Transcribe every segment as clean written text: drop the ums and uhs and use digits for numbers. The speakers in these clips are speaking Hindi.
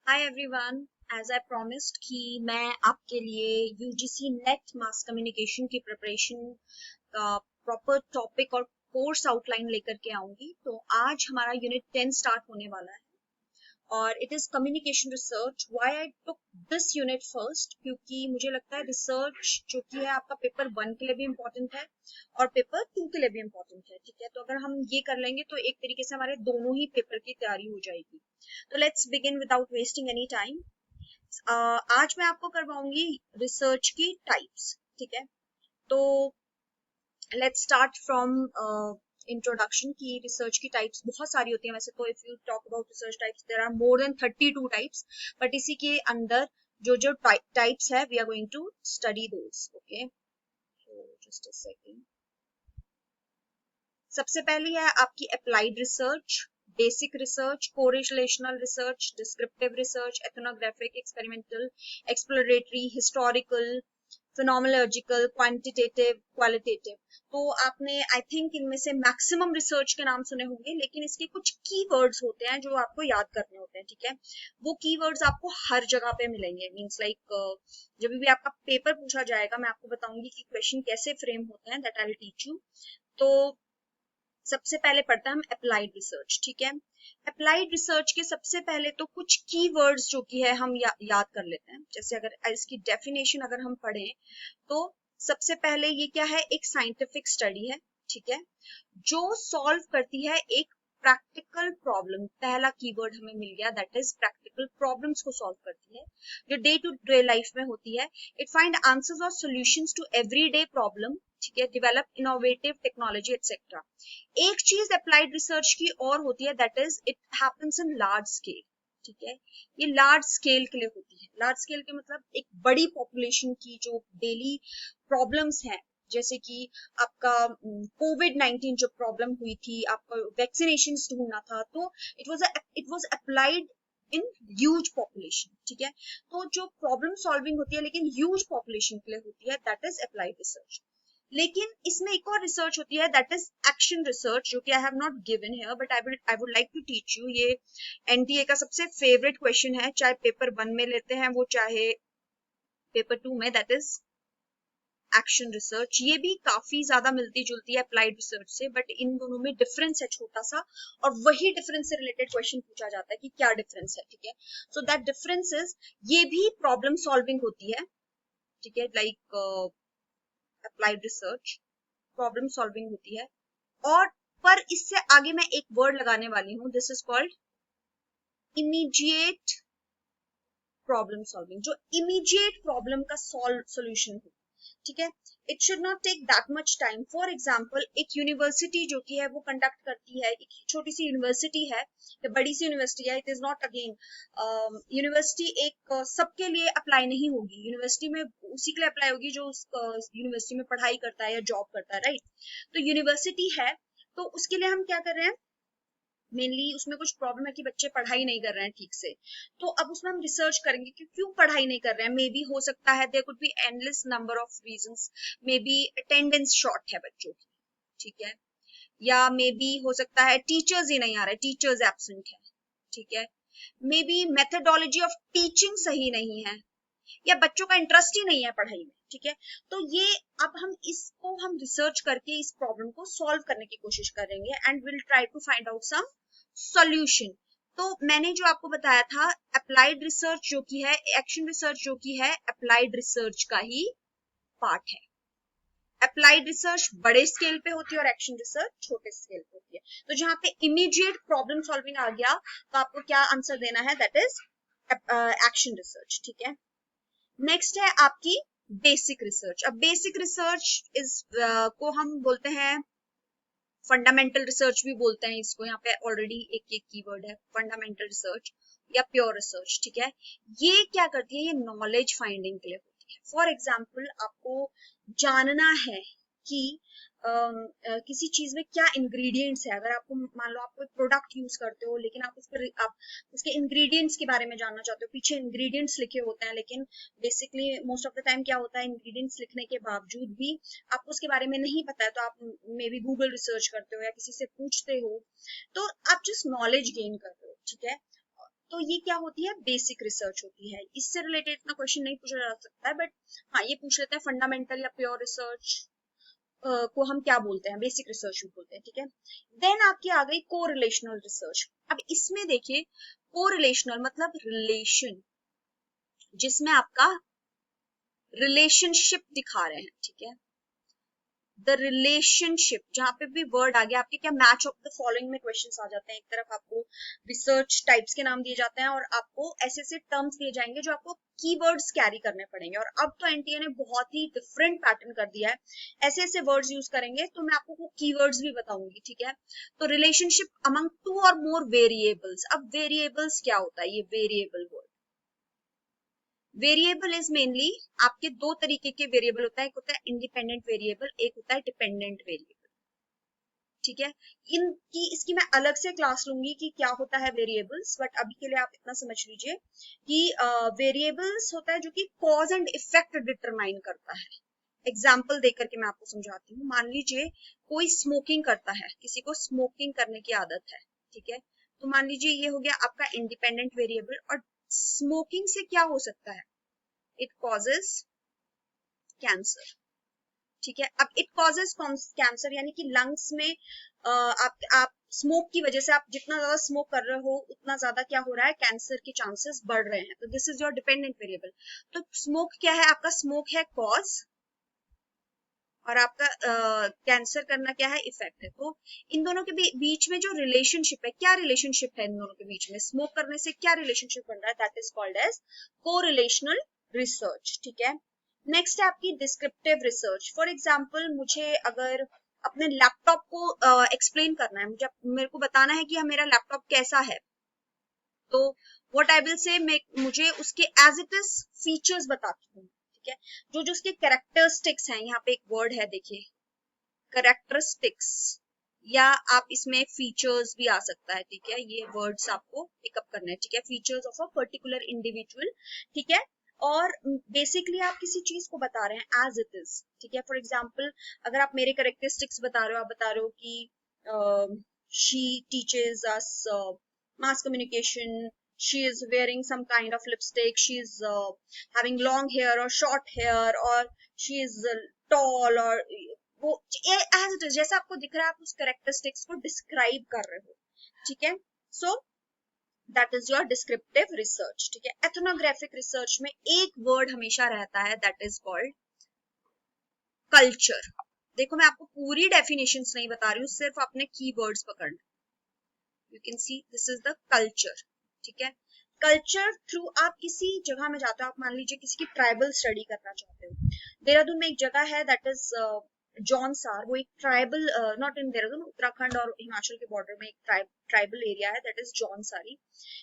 Hi everyone. As I promised कि मैं आपके लिए यूजीसी नेट मास कम्युनिकेशन की प्रिपरेशन का प्रॉपर टॉपिक और कोर्स आउटलाइन लेकर के आऊंगी। तो आज हमारा यूनिट 10 स्टार्ट होने वाला है और it is communication research. Why I took this unit first, क्योंकि मुझे लगता है रिसर्च जो कि है आपका पेपर 1 के लिए भी इम्पोर्टेंट है और पेपर 2 के लिए भी इम्पोर्टेंट है। ठीक है, तो अगर हम ये कर लेंगे तो एक तरीके से हमारे दोनों ही पेपर की तैयारी हो जाएगी। तो let's begin without wasting any time. आज मैं आपको करवाऊंगी रिसर्च की टाइप्स। ठीक है, तो लेट्स स्टार्ट फ्रॉम इंट्रोडक्शन की रिसर्च की टाइप्स बहुत सारी होती हैं वैसे तो। If you talk about research types there are more than 32 types, but इसी के अंदर जो जो टाइप्स है we are going to study those. Okay, just a second. सबसे पहली है आपकी applied research, basic research, correlational research, descriptive research, ethnographic, experimental, exploratory, historical, phenomenological, quantitative, qualitative. तो आपने आई थिंक इनमें से मैक्सिमम रिसर्च के नाम सुने होंगे, लेकिन इसके कुछ की वर्ड्स होते हैं जो आपको याद करने होते हैं। ठीक है, वो की वर्ड्स आपको हर जगह पे मिलेंगे। मीन्स लाइक जब भी आपका पेपर पूछा जाएगा मैं आपको बताऊंगी कि क्वेश्चन कैसे फ्रेम होते हैं, that I will teach you. तो सबसे पहले पढ़ते हैं हम अप्लाइड रिसर्च। ठीक है, अप्लाइड रिसर्च के सबसे पहले तो कुछ कीवर्ड्स जो कि है हम याद कर लेते हैं। जैसे अगर इसकी डेफिनेशन अगर हम पढ़ें तो सबसे पहले ये क्या है, एक साइंटिफिक स्टडी है। ठीक है, जो सॉल्व करती है एक प्रैक्टिकल प्रॉब्लम। पहला कीवर्ड हमें मिल गया, दैट इज प्रैक्टिकल प्रॉब्लम्स को सॉल्व करती है जो डे टू डे लाइफ में होती है। इट फाइंड आंसर्स और सॉल्यूशंस टू एवरीडे प्रॉब्लम। ठीक है, डेवलप इनोवेटिव टेक्नोलॉजी एक्सेट्रा। एक चीज अप्लाइड रिसर्च की और होती है, that is it happens in large scale. ठीक है, ये लार्ज स्केल के लिए होती है। लार्ज स्केल के मतलब एक बड़ी पॉपुलेशन की जो डेली प्रॉब्लम्स हैं, जैसे कि आपका कोविड-19 जो प्रॉब्लम हुई थी, आपका वैक्सीनेशन ढूंढना था, तो it was applied in huge population. ठीक है, तो जो प्रॉब्लम सॉल्विंग होती है लेकिन ह्यूज पॉपुलेशन के लिए होती है, दैट इज अप्लाइड रिसर्च। लेकिन इसमें एक और रिसर्च होती है, दैट इज एक्शन रिसर्च, जो कि I have not given here but I would like to teach you. ये एनटीए का सबसे फेवरेट क्वेश्चन है, चाहे पेपर 1 में लेते हैं वो चाहे पेपर 2 में, दैट इज एक्शन रिसर्च। ये भी काफी ज्यादा मिलती जुलती है अप्लाइड रिसर्च से, बट इन दोनों में डिफरेंस है छोटा सा, और वही डिफरेंस से रिलेटेड क्वेश्चन पूछा जाता है कि क्या डिफरेंस है। ठीक है, सो दैट डिफरेंस इज ये भी प्रॉब्लम सॉल्विंग होती है। ठीक है, like applied research problem solving होती है, और पर इससे आगे मैं एक वर्ड लगाने वाली हूँ, this is called immediate problem solving, जो इमीडिएट प्रॉब्लम का सॉल्यूशन हो। ठीक है, it should not take that much time. For example, एक यूनिवर्सिटी जो कि है वो कंडक्ट करती है, एक छोटी सी यूनिवर्सिटी है या बड़ी सी यूनिवर्सिटी है, it is not again university एक सबके लिए अप्लाई नहीं होगी। यूनिवर्सिटी में उसी के लिए अप्लाई होगी जो उस यूनिवर्सिटी में पढ़ाई करता है या जॉब करता है, राइट। तो यूनिवर्सिटी है, तो उसके लिए हम क्या कर रहे हैं, मेनली उसमें कुछ प्रॉब्लम है कि बच्चे पढ़ाई नहीं कर रहे हैं ठीक से। तो अब उसमें हम रिसर्च करेंगे कि क्यों पढ़ाई नहीं कर रहे हैं। मे बी हो सकता है there could be endless number of reasons, may be attendance short है बच्चों की। ठीक है, या मे बी हो सकता है टीचर्स ही नहीं आ रहे, टीचर्स एब्सेंट है। ठीक है, may be methodology of teaching सही नहीं है, या बच्चों का इंटरेस्ट ही नहीं है पढ़ाई में। ठीक है, तो ये अब हम इसको हम रिसर्च करके इस प्रॉब्लम को सॉल्व करने की कोशिश करेंगे and will try to find out some solution. तो मैंने जो आपको बताया था, अप्लाइड रिसर्च जो की है, एक्शन रिसर्च जो की है, अप्लाइड रिसर्च का ही पार्ट है। अप्लाइड रिसर्च बड़े स्केल पे होती है और एक्शन रिसर्च छोटे स्केल पे होती है। तो जहां पे इमीडिएट प्रॉब्लम सॉल्विंग आ गया तो आपको क्या आंसर देना है, दैट इज एक्शन रिसर्च। ठीक है, नेक्स्ट है आपकी बेसिक रिसर्च। अब बेसिक रिसर्च इस को हम बोलते हैं फंडामेंटल रिसर्च भी बोलते हैं इसको। यहाँ पे ऑलरेडी एक एक कीवर्ड है, फंडामेंटल रिसर्च या प्योर रिसर्च। ठीक है, ये क्या करती है, ये नॉलेज फाइंडिंग के लिए होती है। फॉर एग्जाम्पल, आपको जानना है कि किसी चीज में क्या इंग्रेडिएंट्स है। अगर आपको मान लो आप कोई प्रोडक्ट यूज करते हो लेकिन आप उसके इंग्रेडिएंट्स के बारे में जानना चाहते हो, पीछे इंग्रेडिएंट्स लिखे होते हैं, लेकिन basically most of the time क्या होता है, इंग्रेडिएंट्स लिखने के बावजूद भी आपको उसके बारे में नहीं पता है, तो आप मे बी गूगल रिसर्च करते हो या किसी से पूछते हो, तो आप जस्ट नॉलेज गेन कर रहे हो। ठीक है, तो ये क्या होती है, बेसिक रिसर्च होती है। इससे रिलेटेड इतना क्वेश्चन नहीं पूछा जा सकता है, बट हाँ ये पूछ लेते हैं फंडामेंटल या प्योर रिसर्च को हम क्या बोलते हैं, बेसिक रिसर्च भी बोलते हैं, ठीक है। देन आपकी आ गई कोरिलेशनल रिसर्च। अब इसमें देखिए कोरिलेशनल मतलब रिलेशन, जिसमें आपका रिलेशनशिप दिखा रहे हैं, ठीक है। द रिलेशनशिप, जहां पे भी वर्ड आ गया आपके, क्या मैच ऑफ द फॉलोइंग में क्वेश्चंस आ जाते हैं। एक तरफ आपको रिसर्च टाइप्स के नाम दिए जाते हैं और आपको ऐसे ऐसे टर्म्स दिए जाएंगे जो आपको कीवर्ड्स कैरी करने पड़ेंगे। और अब तो एनटीए ने बहुत ही डिफरेंट पैटर्न कर दिया है, ऐसे ऐसे वर्ड्स यूज करेंगे, तो मैं आपको कीवर्ड्स भी बताऊंगी, ठीक है। तो रिलेशनशिप अमंग टू और मोर वेरिएबल्स। अब वेरिएबल्स क्या होता है, ये variable word, variable is mainly आपके दो तरीके के वेरिएबल होता है, एक होता है इंडिपेंडेंट वेरिएबल, एक होता है डिपेंडेंट वेरिएबल, ठीक है। इनकी इसकी मैं अलग से क्लास लूंगी कि क्या होता है वेरिएबल्स, बट अभी के लिए आप इतना समझ लीजिए कि वेरिएबल्स होता है जो कि कॉज एंड इफेक्ट डिटरमाइन करता है। एग्जाम्पल देकर के मैं आपको समझाती हूँ। मान लीजिए कोई स्मोकिंग करता है, किसी को स्मोकिंग करने की आदत है, ठीक है। तो मान लीजिए ये हो गया आपका इंडिपेंडेंट वेरिएबल। और स्मोकिंग से क्या हो सकता है, इट कॉजेज कैंसर, ठीक है। अब इट कॉजेज कैंसर यानी कि लंग्स में आप स्मोक की वजह से, आप जितना ज्यादा स्मोक कर रहे हो उतना ज्यादा क्या हो रहा है, कैंसर के चांसेस बढ़ रहे हैं। तो this is your dependent variable. तो स्मोक क्या है, आपका स्मोक है कॉज और आपका कैंसर करना क्या है, इफेक्ट है। तो इन दोनों के बीच में जो रिलेशनशिप है, क्या रिलेशनशिप है इन दोनों के बीच में, स्मोक करने से क्या रिलेशनशिप बन रहा है, that is called as correlational research, ठीक है। नेक्स्ट है आपकी डिस्क्रिप्टिव रिसर्च। फॉर एग्जाम्पल मुझे अगर अपने लैपटॉप को एक्सप्लेन करना है, मुझे मेरे को बताना है कि मेरा लैपटॉप कैसा है, तो व्हाट आई विल से, मुझे उसके एज इट इज फीचर्स बताती हूँ, ठीक है। जो जो उसके कैरेक्टरिस्टिक्स हैं, यहाँ पे एक वर्ड है देखिए कैरेक्टरिस्टिक्स, या आप इसमें फीचर्स भी आ सकता है, ठीक है। ये वर्ड्स आपको पिकअप करना है, ठीक है। Features of a particular individual, ठीक है। और बेसिकली आप किसी चीज को बता रहे हैं एज इट इज, ठीक है। फॉर एग्जाम्पल अगर आप मेरे कैरेक्टरिस्टिक्स बता रहे हो, आप बता रहे हो कि she teaches us mass communication, she is wearing some kind of lipstick, she is having long hair or short hair, or she is tall, or वो एज इट इज जैसा आपको दिख रहा है, आप उस कैरेक्टरिस्टिक्स को डिस्क्राइब कर रहे हो, ठीक है। So that is your descriptive research, ठीक है। एथनोग्राफिक रिसर्च में एक वर्ड हमेशा रहता है, दैट इज कॉल्ड कल्चर। देखो मैं आपको पूरी डेफिनेशंस नहीं बता रही हूँ, सिर्फ अपने कीवर्ड्स पकड़ना। You can see this is the culture, ठीक है। कल्चर थ्रू आप किसी जगह में जाते हो, आप मान लीजिए किसी की ट्राइबल स्टडी करना चाहते हो। देहरादून में एक जगह है दैट इज जौनसार, वो एक tribal, not in Dehradun, Uttarakhand और हिमाचल के बॉर्डर में एक ट्राइबल एरिया है दैट इज जौनसारी,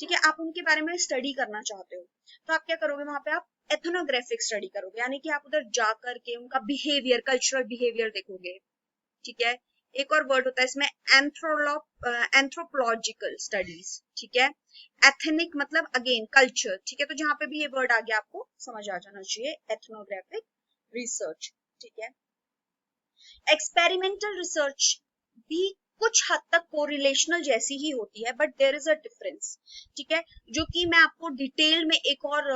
ठीक है। आप उनके बारे में स्टडी करना चाहते हो, तो आप क्या करोगे, वहां पे आप एथनोग्राफिक स्टडी करोगे, यानी कि आप उधर जाकर के उनका बिहेवियर, कल्चरल बिहेवियर देखोगे, ठीक है। एक और वर्ड होता है इसमें एंथ्रोपोलॉजिकल स्टडीज, ठीक है। एथनिक मतलब अगेन कल्चर, ठीक है। तो जहां पे भी ये वर्ड आ गया आपको समझ आ जाना चाहिए, एथनोग्राफिक रिसर्च, ठीक है। एक्सपेरिमेंटल रिसर्च भी कुछ हद तक कोरिलेशनल जैसी ही होती है, but there is a difference, ठीक है। जो कि मैं आपको डिटेल में एक और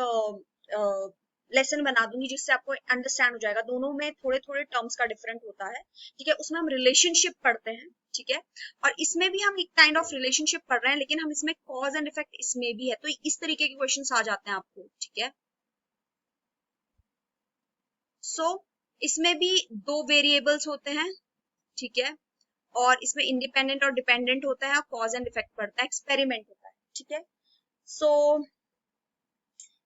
लेसन बना दूंगी, जिससे आपको अंडरस्टैंड हो जाएगा। दोनों में थोड़े थोड़े टर्म्स का डिफरेंट होता है, ठीक है। उसमें हम रिलेशनशिप पढ़ते हैं, ठीक है। और इसमें भी हम एक काइंड ऑफ रिलेशनशिप पढ़ रहे हैं, लेकिन हम इसमें कॉज एंड इफेक्ट इसमें भी है। तो इस तरीके के क्वेश्चन आ जाते हैं आपको, ठीक है। सो इसमें भी दो वेरिएबल्स होते हैं, ठीक है। और इसमें इंडिपेंडेंट और डिपेंडेंट होता है, कॉज एंड इफेक्ट पड़ता है, एक्सपेरिमेंट होता है, ठीक है। So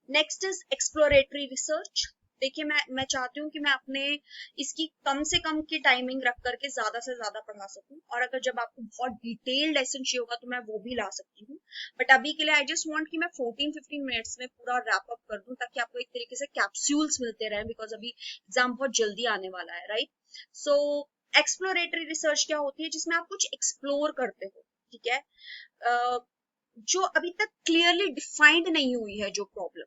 next is exploratory research. देखिए मैं चाहती हूँ कि मैं अपने इसकी कम से कम की टाइमिंग रख करके ज्यादा से ज्यादा पढ़ा सकूं, और अगर जब आपको बहुत डिटेल्ड लेसन चाहिए होगा तो मैं वो भी ला सकती हूँ। बट अभी के लिए आई जस्ट वांट कि मैं 14-15 मिनट्स में पूरा रैप अप कर दूं, ताकि आपको एक तरीके से कैप्सूल्स मिलते रहे, बिकॉज अभी एग्जाम बहुत जल्दी आने वाला है, राइट। सो एक्सप्लोरेटरी रिसर्च क्या होती है, जिसमें आप कुछ एक्सप्लोर करते हो, ठीक है। जो अभी तक क्लियरली डिफाइंड नहीं हुई है जो प्रॉब्लम,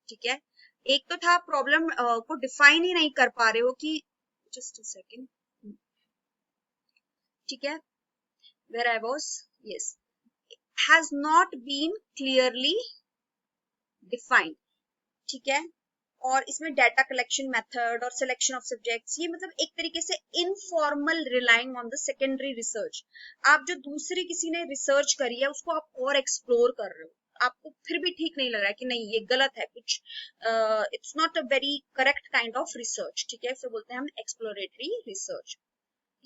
ठीक है। एक तो था प्रॉब्लम को डिफाइन ही नहीं कर पा रहे हो कि, जस्ट अ सेकंड, ठीक है, where I was, yes. Has not been clearly defined, ठीक है। और इसमें डाटा कलेक्शन मेथड और सिलेक्शन ऑफ सब्जेक्ट्स, ये मतलब एक तरीके से informal relying on the secondary research. आप जो दूसरी किसी ने रिसर्च करी है उसको आप और एक्सप्लोर कर रहे हो, आपको फिर भी ठीक नहीं लग रहा है कि नहीं ये गलत है कुछ, it's not a very correct kind of research, ठीक है। फिर बोलते हैं हम एक्सप्लोरेटरी रिसर्च।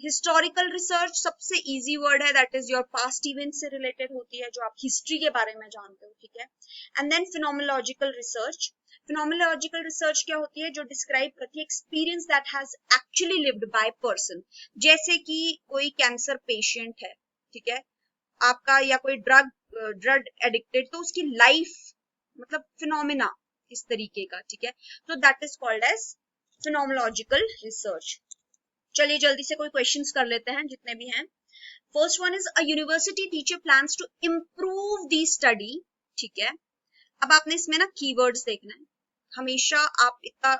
हिस्टोरिकल रिसर्च सबसे इजी वर्ड है, that is your past event से रिलेटेड होती है, जो आप हिस्ट्री के बारे में जानते हो, ठीक है। And then phenomenological research. Phenomenological research क्या होती है, जो डिस्क्राइब करती है experience that has actually lived by person. जैसे कि कोई कैंसर पेशेंट है, ठीक है, आपका, या कोई ड्रग एडिक्टेड, तो उसकी लाइफ मतलब फिनोमिना इस तरीके का, ठीक है। तो that is called as phenomenological research. चलिए जल्दी से कोई क्वेश्चंस कर लेते हैं जितने भी हैं। First one is a university teacher plans to improve the study, ठीक है। अब आपने इसमें ना कीवर्ड्स देखना है। हमेशा आप इतना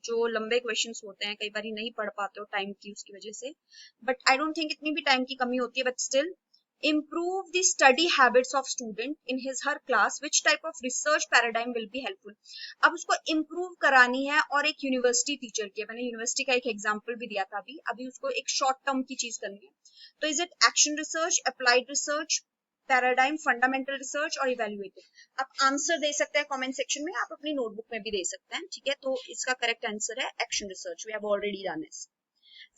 जो लंबे क्वेश्चंस होते हैं कई बार नहीं पढ़ पाते हो टाइम की उसकी वजह से, बट आई डोंट थिंक इतनी भी टाइम की कमी होती है, but still improve the study habits of student in his her class, which type of research paradigm will be helpful। अब उसको improve करानी है और एक यूनिवर्सिटी टीचर की, मैंने यूनिवर्सिटी का एक एग्जांपल भी दिया था अभी उसको एक शॉर्ट टर्म की चीज करनी है। तो is it action research, applied research, paradigm, fundamental research और इवेल्युएटिव। आप आंसर दे सकते हैं कमेंट सेक्शन में, आप अपनी नोटबुक में भी दे सकते हैं, ठीक है। तो इसका करेक्ट आंसर है action research, we have already done this.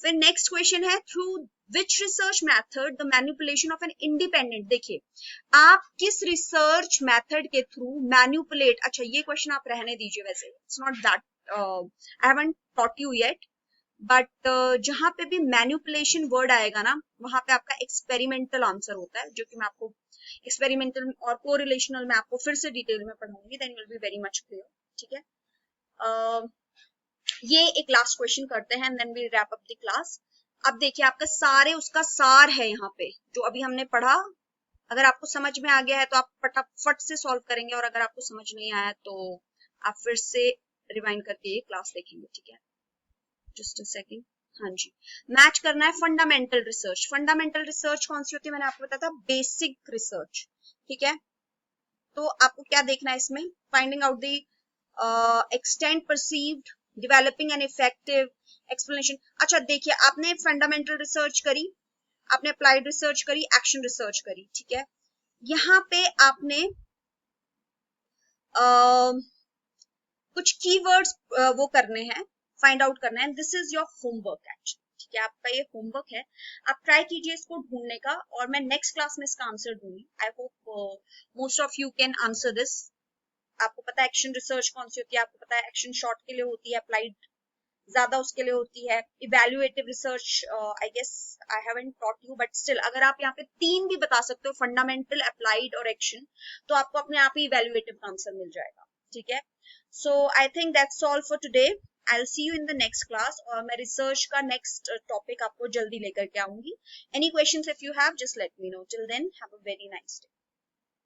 फिर नेक्स्ट क्वेश्चन है, through which research method the manipulation of an independent. देखिए आप किस रिसर्च मेथड के थ्रू मैनिपुलेट, अच्छा ये क्वेश्चन आप रहने दीजिए, वैसे it's not that, I haven't taught you yet, but जहां पे भी मैनिपुलेशन वर्ड आएगा ना वहां पे आपका एक्सपेरिमेंटल आंसर होता है, जो कि मैं आपको एक्सपेरिमेंटल और कोरिलेशनल में आपको फिर से डिटेल में पढ़ाऊंगी, then will be very much clear, ठीक है। ये एक लास्ट क्वेश्चन करते हैं and then we wrap up the class. अब देखिए आपका सारे उसका सार है यहाँ पे जो अभी हमने पढ़ा। अगर आपको समझ में आ गया है तो आप फटाफट से सॉल्व करेंगे, और अगर आपको समझ नहीं आया तो आप फिर से रिवाइंड करके ये क्लास देखेंगे, ठीक है। Just a second. हाँ जी, मैच करना है फंडामेंटल रिसर्च। फंडामेंटल रिसर्च कौन सी होती है, मैंने आपको बताया था बेसिक रिसर्च, ठीक है। तो आपको क्या देखना है इसमें, finding out the extent perceived, developing an effective explanation. अच्छा देखिए आपने फंडामेंटल रिसर्च करी, आपने अप्लाइड रिसर्च करी, एक्शन रिसर्च करी, ठीक है। यहाँ पे आपने कुछ कीवर्ड्स वो करने हैं, फाइंड आउट करना है, this is your homework actually, ठीक है। आपका ये होमवर्क है, आप ट्राई कीजिए इसको ढूंढने का, और मैं नेक्स्ट क्लास में इसका आंसर दूंगी। I hope most of you can answer this. आपको पता है एक्शन रिसर्च कौन सी होती है, आपको पता है एक्शन शॉर्ट के लिए होती है, अप्लाइड ज्यादा उसके लिए होती है, evaluative research I guess I haven't taught you, but still अगर आप यहाँ पे 3 भी बता सकते हो, फंडामेंटल, अप्लाइड और एक्शन, तो आपको अपने आप ही इवैल्यूएटिव का आंसर मिल जाएगा, ठीक है। So I think that's all for today, I will see you in the next class, और मैं रिसर्च का नेक्स्ट टॉपिक आपको जल्दी लेकर के आऊंगी। Any questions if you have just let me know, till then have a very nice day.